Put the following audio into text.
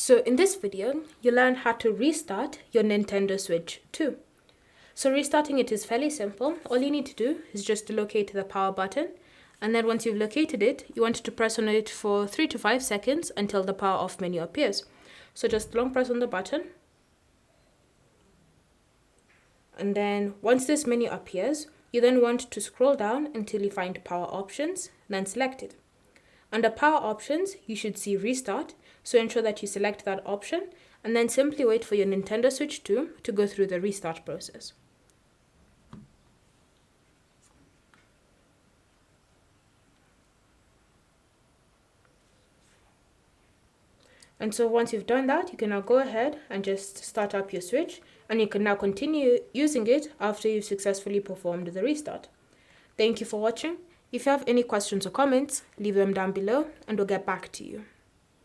So in this video, you learn how to restart your Nintendo Switch 2. So restarting it is fairly simple. All you need to do is just to locate the power button, and then once you've located it, you want to press on it for 3 to 5 seconds until the power off menu appears. So just long press on the button, and then once this menu appears, you then want to scroll down until you find power options, then select it. Under power options, you should see restart, so ensure that you select that option and then simply wait for your Nintendo Switch 2 to go through the restart process. And so once you've done that, you can now go ahead and just start up your Switch, and you can now continue using it after you've successfully performed the restart. Thank you for watching. If you have any questions or comments, leave them down below and we'll get back to you.